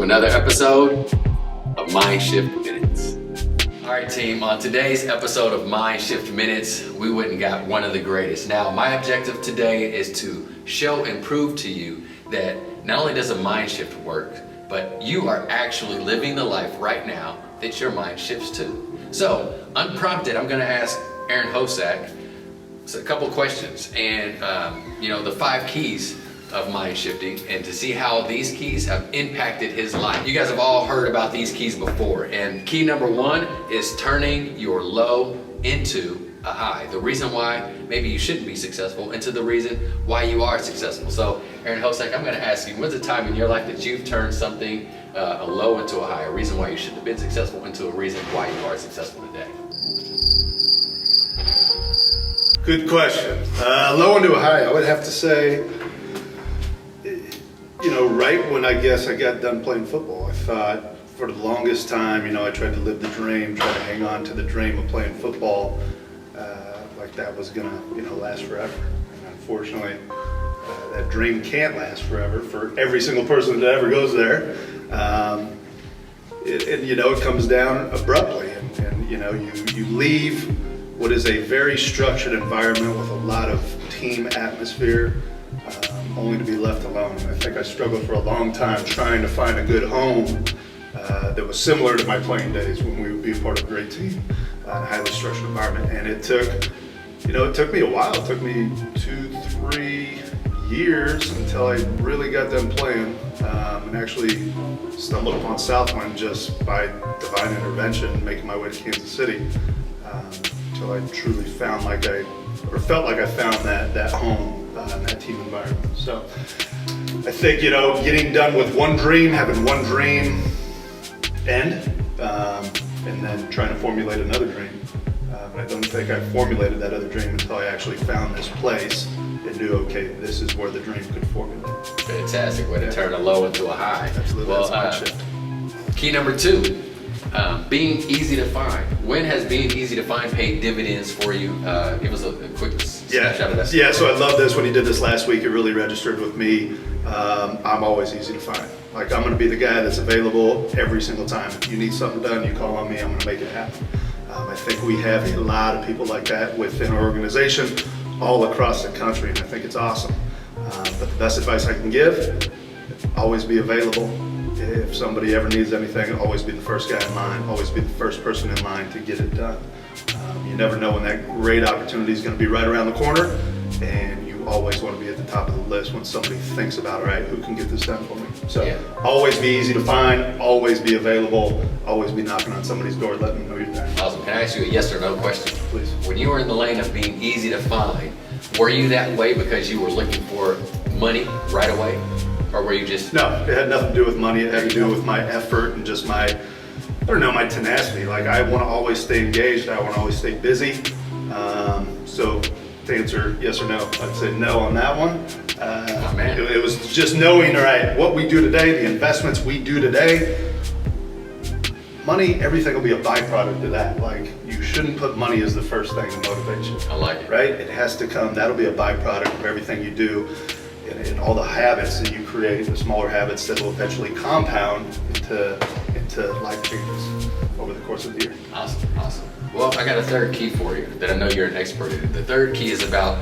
another episode of Mindshift Minutes. All right, team, on today's episode of Mindshift Minutes, we went and got one of the greatest. Now, my objective today is to show and prove to you that not only does a mind shift work, but you are actually living the life right now that your mind shifts to. So, unprompted, I'm gonna ask Aaron Hosack a couple questions, and the 5 keys of mind shifting, and to see how these keys have impacted his life. You guys have all heard about these keys before, and key number 1 is turning your low into a high. The reason why maybe you shouldn't be successful into the reason why you are successful. So Aaron Hosack, I'm going to ask you, when's the time in your life that you've turned something, a low into a high, a reason why you shouldn't have been successful into a reason why you are successful today? Good question. Low into a high, I would have to say, right when I guess I got done playing football, I thought for the longest time, I tried to live the dream, try to hang on to the dream of playing football, like that was gonna, last forever. And unfortunately, that dream can't last forever for every single person that ever goes there. It comes down abruptly, and you leave what is a very structured environment with a lot of team atmosphere, only to be left alone. I think I struggled for a long time trying to find a good home that was similar to my playing days when we would be a part of a great team in a highly structured environment. And it took me a while. It took me 2-3 years until I really got done playing, and actually stumbled upon Southwind just by divine intervention, making my way to Kansas City, until I truly felt like I found that home in that team environment. So I think, getting done with one dream, having one dream end, and then trying to formulate another dream. But I don't think I formulated that other dream until I actually found this place and knew, okay, this is where the dream could formulate. Fantastic way to turn a low into a high. Absolutely, well, that's my shift. Key number 2, being easy to find. When has being easy to find paid dividends for you? Give us a quick snapshot of that. Yeah, so I love this. When you did this last week, it really registered with me. I'm always easy to find. Like, I'm gonna be the guy that's available every single time. If you need something done, you call on me, I'm gonna make it happen. I think we have a lot of people like that within our organization all across the country, and I think it's awesome. But the best advice I can give, always be available. If somebody ever needs anything, always be the first guy in line, always be the first person in line to get it done. You never know when that great opportunity is going to be right around the corner, and you always want to be at the top of the list when somebody thinks about, all right, who can get this done for me? So Always be easy to find, always be available, always be knocking on somebody's door, letting them know you're there. Awesome. Can I ask you a yes or no question? Please. When you were in the lane of being easy to find, were you that way because you were looking for money right away? Or were you just... No, it had nothing to do with money. It had to do with my effort and just my tenacity. Like, I want to always stay engaged. I want to always stay busy. So to answer yes or no, I'd say no on that one. It was just knowing, all right, what we do today, the investments we do today, money, everything will be a byproduct of that. Like, you shouldn't put money as the first thing to motivate you. I like it. Right? It has to come. That'll be a byproduct of everything you do. And all the habits that you create, the smaller habits that will eventually compound into life changes over the course of the year. Awesome. Well, I got a third key for you that I know you're an expert in. The third key is about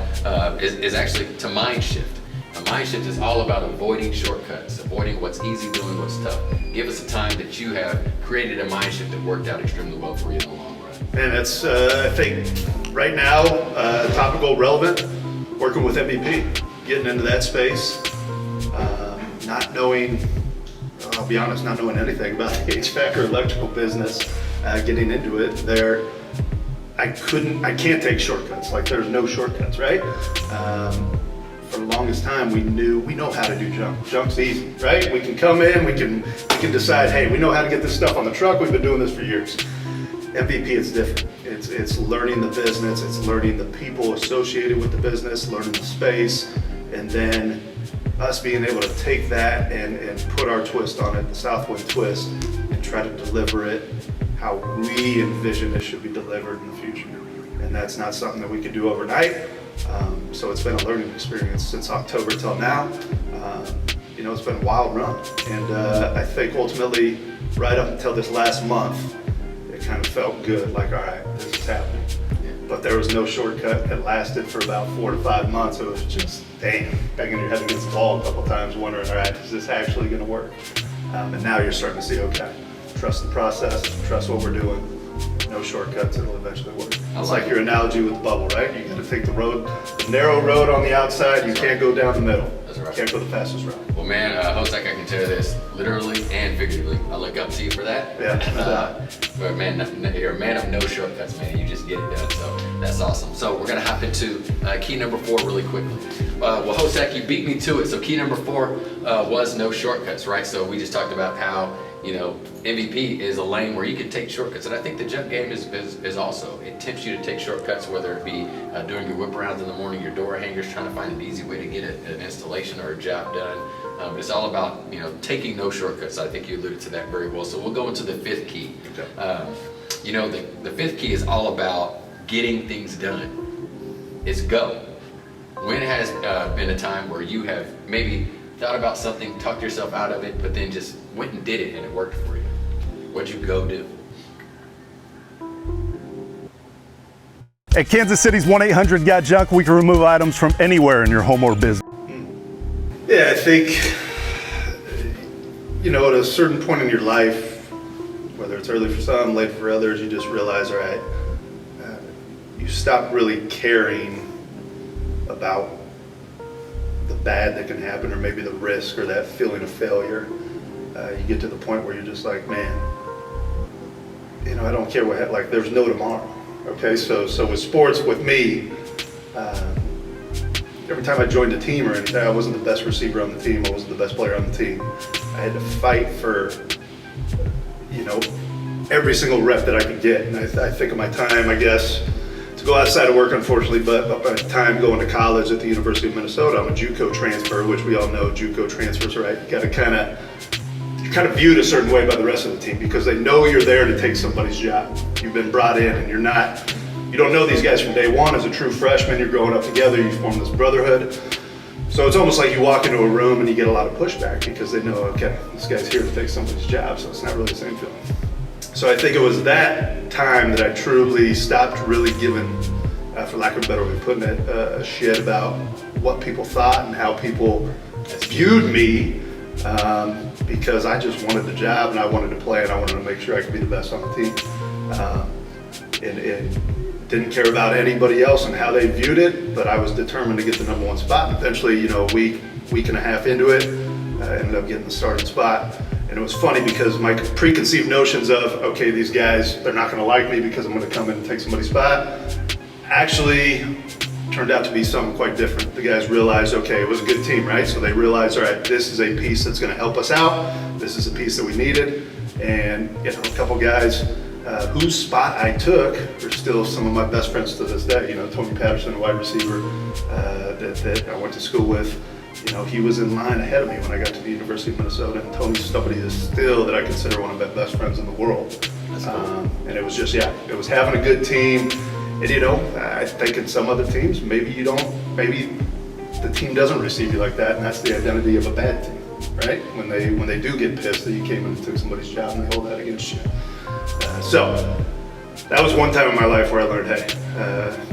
is actually to mind shift. A mind shift is all about avoiding shortcuts, avoiding what's easy, doing what's tough. Give us a time that you have created a mind shift that worked out extremely well for you in the long run. And it's I think right now topical, relevant, working with MVP. Getting into that space, not knowing, I'll be honest, not knowing anything about the HVAC or electrical business, getting into it there, I can't take shortcuts. Like, there's no shortcuts, right? For the longest time, we know how to do junk. Junk's easy, right? We can come in, we can decide, hey, we know how to get this stuff on the truck, we've been doing this for years. MVP is different. It's learning the business, it's learning the people associated with the business, learning the space, and then us being able to take that and put our twist on it, the Southwind twist, and try to deliver it how we envision it should be delivered in the future. And that's not something that we could do overnight. So it's been a learning experience since October till now. it's been a wild run. And I think ultimately, right up until this last month, it kind of felt good, like, all right, this is happening. But there was no shortcut. It lasted for about 4 to 5 months. It was just, damn, banging your head against the wall a couple times, wondering, all right, is this actually going to work? And now you're starting to see, okay, trust the process, trust what we're doing. No shortcuts, it'll eventually work. It's like your analogy with the bubble, right? You got to take the narrow road on the outside. You can't go down the middle. That's right. You can't go the fastest route. Well, man, Hosack, I can tell you this literally and figuratively. I look up to you for that. Yeah. But man, you're a man of no shortcuts, man. You just get it done. So that's awesome. So we're gonna hop into key number 4 really quickly. Well, Hosack, you beat me to it. So key number 4 was no shortcuts, right? So we just talked about how MVP is a lane where you can take shortcuts, and I think the jump game is also. It tempts you to take shortcuts, whether it be doing your whip arounds in the morning, your door hangers, trying to find an easy way to get an installation or a job done. It's all about taking no shortcuts. I think you alluded to that very well. So we'll go into the 5th key. Okay. The 5th key is all about getting things done. It's go. When has been a time where you have maybe thought about something, talked yourself out of it, but then just went and did it and it worked for you? What'd you go do? At Kansas City's 1-800-GOT-JUNK, we can remove items from anywhere in your home or business. Yeah, I think, at a certain point in your life, whether it's early for some, late for others, you just realize, all right, you stop really caring about the bad that can happen, or maybe the risk or that feeling of failure. You get to the point where you're just like, man, I don't care what, like, there's no tomorrow. Okay, so with sports, with me, every time I joined a team or anything, I wasn't the best receiver on the team, I wasn't the best player on the team. I had to fight for, every single rep that I could get. And I think of my time, I guess, to go outside of work, unfortunately, but my time going to college at the University of Minnesota, I'm a JUCO transfer, which we all know JUCO transfers, right? You gotta you're kind of viewed a certain way by the rest of the team because they know you're there to take somebody's job. You've been brought in and you don't know these guys from day one. As a true freshman, you're growing up together, you form this brotherhood. So it's almost like you walk into a room and you get a lot of pushback because they know, okay, this guy's here to take somebody's job, so it's not really the same feeling. So I think it was that time that I truly stopped really giving, for lack of a better way of putting it, a shit about what people thought and how people viewed me, because I just wanted the job and I wanted to play and I wanted to make sure I could be the best on the team. And didn't care about anybody else and how they viewed it, but I was determined to get the number 1 spot. And eventually, a week and a half into it, I ended up getting the starting spot. And it was funny because my preconceived notions of, okay, these guys, they're not gonna like me because I'm gonna come in and take somebody's spot, actually turned out to be something quite different. The guys realized, okay, it was a good team, right? So they realized, all right, this is a piece that's gonna help us out. This is a piece that we needed. And a couple guys whose spot I took are still some of my best friends to this day. Tony Patterson, a wide receiver that I went to school with. He was in line ahead of me when I got to the University of Minnesota, and Tony's somebody is still that I consider one of my best friends in the world. That's cool. And it was just, it was having a good team. And I think in some other teams, maybe the team doesn't receive you like that, and that's the identity of a bad team, right? When they do get pissed that you came in and took somebody's job and they hold that against you. So that was one time in my life where I learned, hey,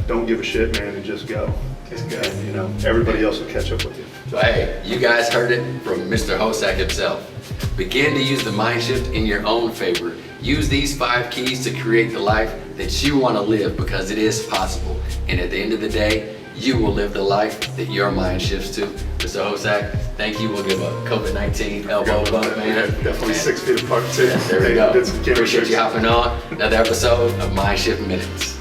don't give a shit, man, and just go. And, everybody else will catch up with you. So hey, you guys heard it from Mr. Hosack himself. Begin to use the Mindshift in your own favor. Use these 5 keys to create the life that you want to live, because it is possible. And at the end of the day, you will live the life that your mind shifts to. Mr. Hosack, thank you. We'll give a COVID-19 elbow bump, man. Yeah, definitely 6 feet apart too. Yeah, there we go. Appreciate you hopping on. Another episode of Mindshift Minutes.